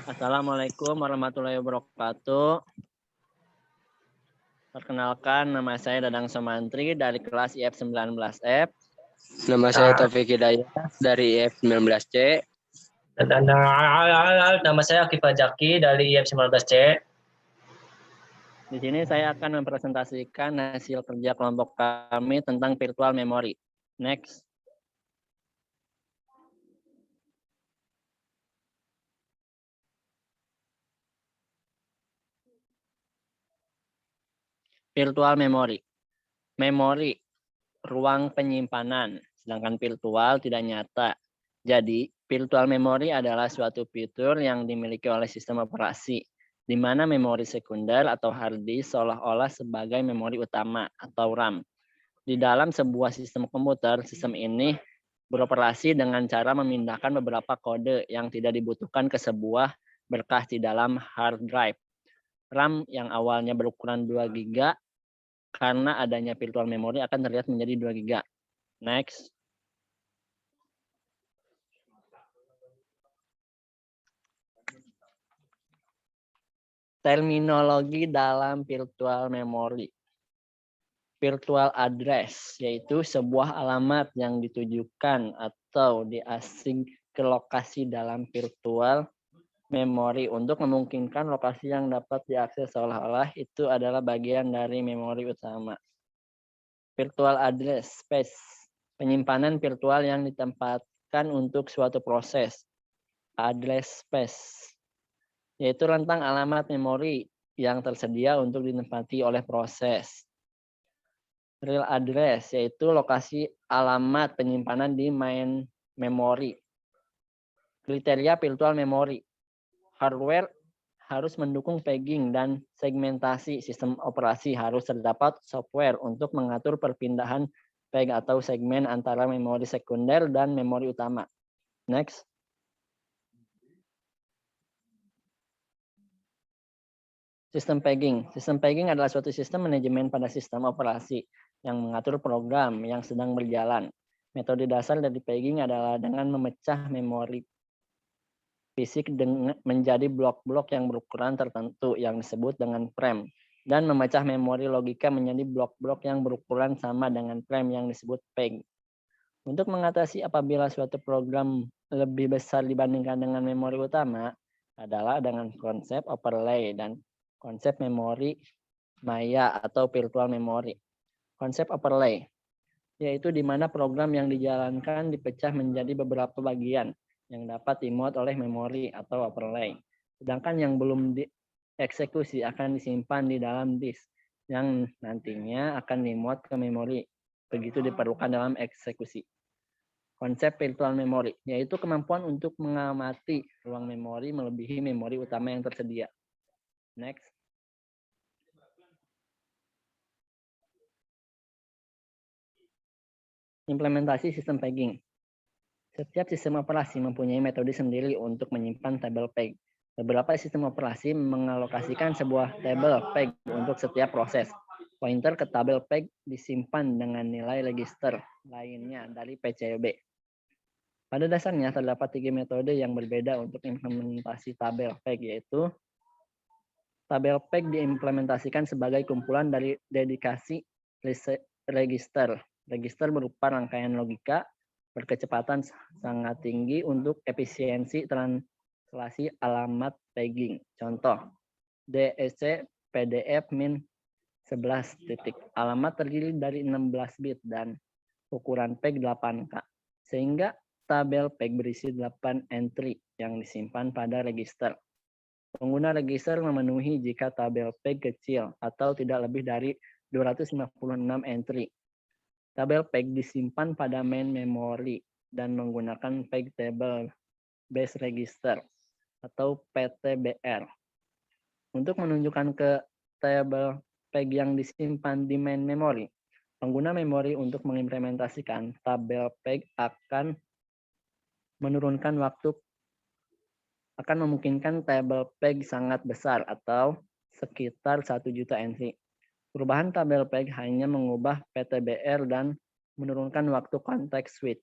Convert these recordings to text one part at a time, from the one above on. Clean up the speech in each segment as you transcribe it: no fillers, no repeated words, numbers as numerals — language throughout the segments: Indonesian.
Assalamualaikum warahmatullahi wabarakatuh. Perkenalkan, nama saya Dadang Somantri dari kelas IF 19F. Nama saya Taufik Hidayat dari IF19C. Dan nama saya Akif Jaki dari IF 19C. Di sini saya akan mempresentasikan hasil kerja kelompok kami tentang virtual memory. Next. Virtual memory. Memori, ruang penyimpanan, sedangkan virtual tidak nyata. Jadi, virtual memory adalah suatu fitur yang dimiliki oleh sistem operasi, di mana memori sekunder atau hard disk seolah-olah sebagai memori utama atau RAM. Di dalam sebuah sistem komputer, sistem ini beroperasi dengan cara memindahkan beberapa kode yang tidak dibutuhkan ke sebuah berkas di dalam hard drive. RAM yang awalnya berukuran 2 GB karena adanya virtual memory akan terlihat menjadi 2 GB. Next. Terminologi dalam virtual memory. Virtual address, yaitu sebuah alamat yang ditujukan atau diasing ke lokasi dalam virtual memory untuk memungkinkan lokasi yang dapat diakses seolah-olah itu adalah bagian dari memori utama. Virtual address space, penyimpanan virtual yang ditempatkan untuk suatu proses. Address space, yaitu rentang alamat memori yang tersedia untuk ditempati oleh proses. Real address, yaitu lokasi alamat penyimpanan di main memory. Kriteria virtual memory. Hardware harus mendukung pegging dan segmentasi. Sistem operasi harus terdapat software untuk mengatur perpindahan peg atau segmen antara memori sekunder dan memori utama. Next. Sistem pegging. Sistem pegging adalah suatu sistem manajemen pada sistem operasi yang mengatur program yang sedang berjalan. Metode dasar dari pegging adalah dengan memecah memori fisik menjadi blok-blok yang berukuran tertentu yang disebut dengan frame, dan memecah memori logika menjadi blok-blok yang berukuran sama dengan frame yang disebut peg. Untuk mengatasi apabila suatu program lebih besar dibandingkan dengan memori utama adalah dengan konsep overlay dan konsep memori maya atau virtual memory. Konsep overlay, yaitu di mana program yang dijalankan dipecah menjadi beberapa bagian yang dapat dimuat oleh memori atau overlay. Sedangkan yang belum dieksekusi akan disimpan di dalam disk yang nantinya akan dimuat ke memori. Begitu diperlukan dalam eksekusi. Konsep virtual memory, yaitu kemampuan untuk mengamati ruang memori melebihi memori utama yang tersedia. Next. Implementasi sistem pegging. Setiap sistem operasi mempunyai metode sendiri untuk menyimpan tabel peg. Beberapa sistem operasi mengalokasikan sebuah tabel peg untuk setiap proses. Pointer ke tabel peg disimpan dengan nilai register lainnya dari PCB. Pada dasarnya terdapat 3 metode yang berbeda untuk implementasi tabel peg, yaitu tabel peg diimplementasikan sebagai kumpulan dari dedikasi register. Register berupa rangkaian logika berkecepatan sangat tinggi untuk efisiensi translasi alamat pegging. Contoh, DEC PDF min 11 titik. Alamat terdiri dari 16 bit dan ukuran peg 8K. Sehingga tabel peg berisi 8 entry yang disimpan pada register. Pengguna register memenuhi jika tabel peg kecil atau tidak lebih dari 256 entry. Tabel peg disimpan pada main memory dan menggunakan peg table base register atau PTBR. Untuk menunjukkan ke tabel peg yang disimpan di main memory, pengguna memori untuk mengimplementasikan tabel peg akan menurunkan waktu, akan memungkinkan tabel peg sangat besar atau sekitar 1 juta entry. Perubahan tabel peg hanya mengubah PTBR dan menurunkan waktu context switch.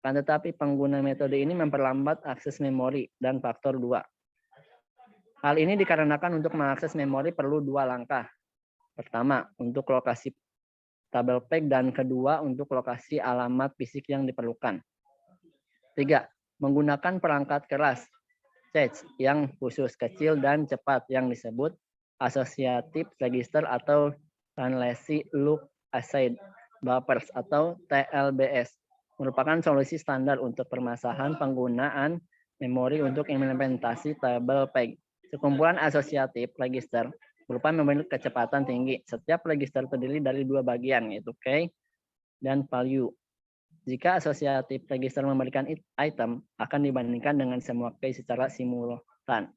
Akan tetapi pengguna metode ini memperlambat akses memori dan faktor 2. Hal ini dikarenakan untuk mengakses memori perlu 2 langkah. Pertama, untuk lokasi tabel peg, dan kedua, untuk lokasi alamat fisik yang diperlukan. 3. Menggunakan perangkat keras stage yang khusus, kecil, dan cepat yang disebut Associative Register atau Translation Look Aside Buffers atau TLBS, merupakan solusi standar untuk permasalahan penggunaan memori untuk implementasi tabel peg. Sekumpulan Associative Register berupa memori kecepatan tinggi. Setiap register terdiri dari 2 bagian, yaitu key dan value. Jika Associative Register memberikan item, akan dibandingkan dengan semua key secara simultan.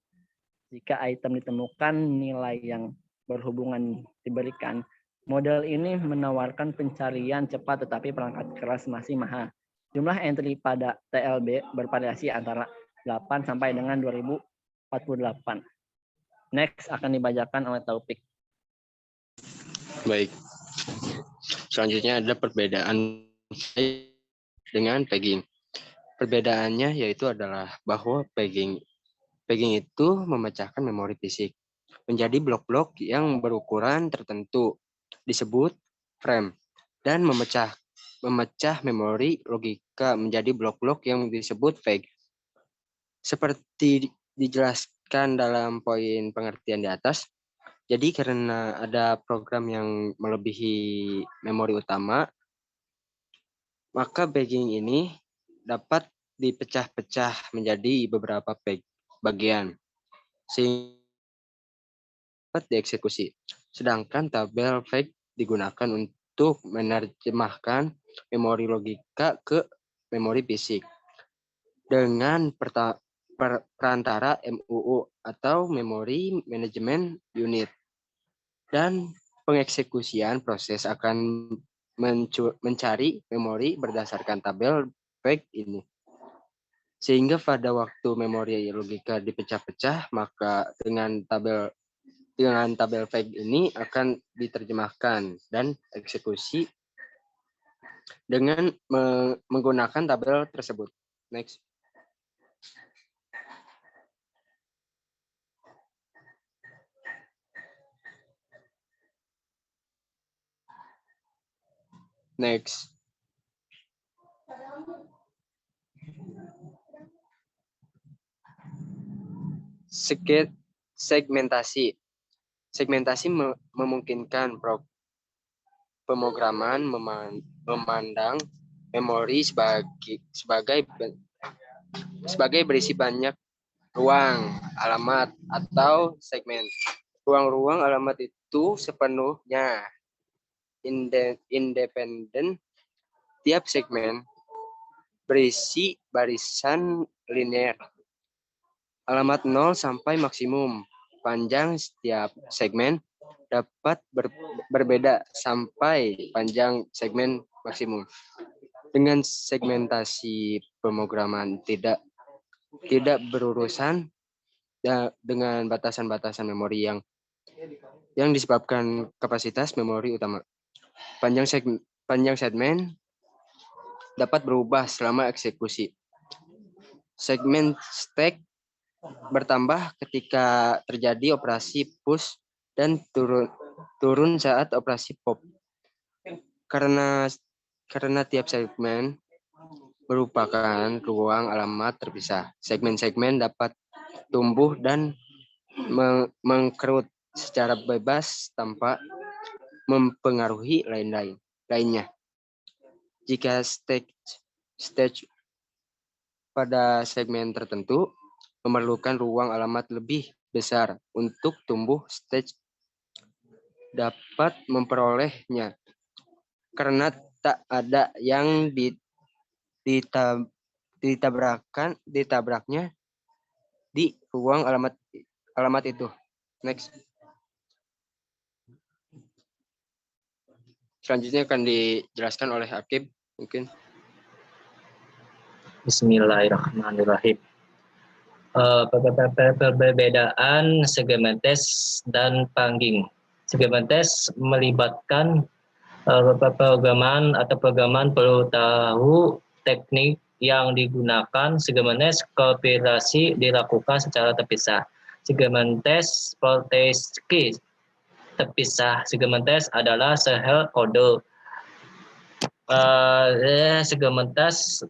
Jika item ditemukan, nilai yang berhubungan diberikan. Model ini menawarkan pencarian cepat, tetapi perangkat keras masih mahal. Jumlah entry pada TLB bervariasi antara 8 sampai dengan 2048. Next akan dibacakan oleh Taufik. Baik. Selanjutnya ada perbedaan dengan pegging. Perbedaannya yaitu adalah bahwa pegging itu memecahkan memori fisik menjadi blok-blok yang berukuran tertentu, disebut frame, dan memecah memori logika menjadi blok-blok yang disebut peg. Seperti dijelaskan dalam poin pengertian di atas, jadi karena ada program yang melebihi memori utama, maka pegging ini dapat dipecah-pecah menjadi beberapa bagian sehingga dapat dieksekusi. Sedangkan tabel peg digunakan untuk menerjemahkan memori logika ke memori fisik dengan perantara MUU atau Memory Management Unit. Dan pengeksekusian proses akan mencari memori berdasarkan tabel peg ini. Sehingga pada waktu memori logika dipecah-pecah, maka dengan tabel peg ini akan diterjemahkan dan eksekusi dengan menggunakan tabel tersebut. Next. Next. Segmentasi. Segmentasi memungkinkan pemrograman memandang memori sebagai berisi banyak ruang alamat atau segmen. Ruang-ruang alamat itu sepenuhnya independen. Tiap segmen berisi barisan linear. Alamat 0 sampai maksimum. Panjang setiap segmen dapat berbeda sampai panjang segmen maksimum. Dengan segmentasi pemrograman tidak berurusan dengan batasan-batasan memori yang disebabkan kapasitas memori utama. Panjang segmen dapat berubah selama eksekusi. Segmen stack bertambah ketika terjadi operasi push dan turun saat operasi pop. Karena tiap segmen merupakan ruang alamat terpisah. Segmen-segmen dapat tumbuh dan mengkerut secara bebas tanpa mempengaruhi lainnya. Jika stage pada segmen tertentu memerlukan ruang alamat lebih besar untuk tumbuh, stage dapat memperolehnya karena tak ada yang ditabraknya di ruang alamat itu. Next. Selanjutnya akan dijelaskan oleh Akib mungkin. Bismillahirrahmanirrahim. Perbedaan segmentes dan pangging. Segmentes melibatkan programan perlu tahu teknik yang digunakan. Segmentes kompilasi dilakukan secara terpisah. segmentes proteiski terpisah. Segmentes adalah sel kode. Segmentas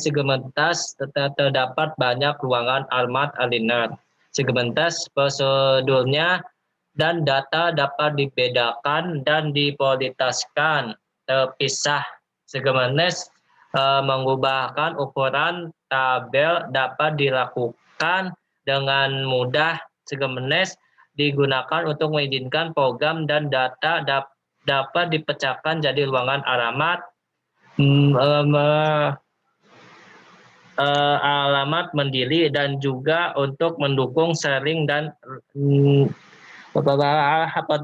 segmentas terdapat banyak ruangan alamat alinear. Segmentas prosedurnya dan data dapat dibedakan dan diprioritaskan terpisah. Segmentes mengubahkan ukuran tabel dapat dilakukan dengan mudah. Segmentes digunakan untuk mengizinkan program dan data dapat dipecahkan jadi ruangan alamat, alamat mandiri, dan juga untuk mendukung sharing dan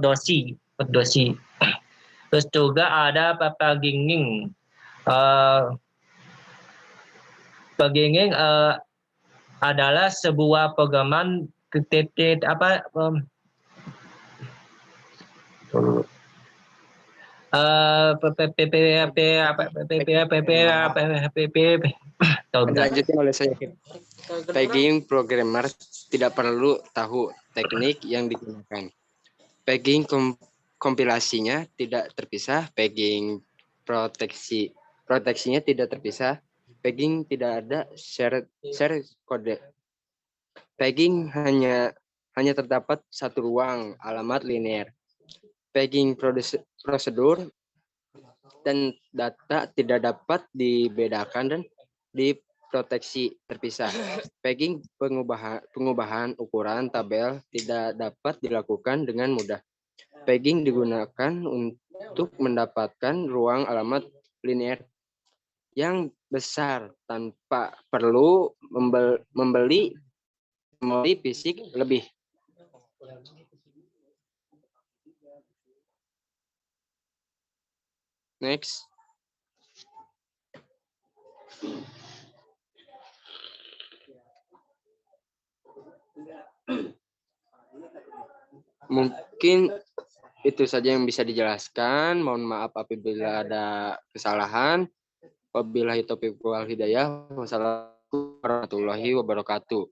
dosi. Terus juga ada packaging. Packaging adalah sebuah programan Dilanjutin oleh saya. Pegging programmer tidak perlu tahu teknik yang digunakan. Pegging kompilasinya tidak terpisah. Pegging proteksinya tidak terpisah. Pegging tidak ada share kode. Pegging hanya terdapat satu ruang alamat linear. Pegging prosedur dan data tidak dapat dibedakan dan diproteksi terpisah. Pegging pengubahan ukuran tabel tidak dapat dilakukan dengan mudah. Pegging digunakan untuk mendapatkan ruang alamat linear yang besar tanpa perlu membeli memori fisik lebih. Next. Mungkin itu saja yang bisa dijelaskan. Mohon maaf apabila ada kesalahan. Wabillahi taufiq wal hidayah. Wassalamualaikum warahmatullahi wabarakatuh.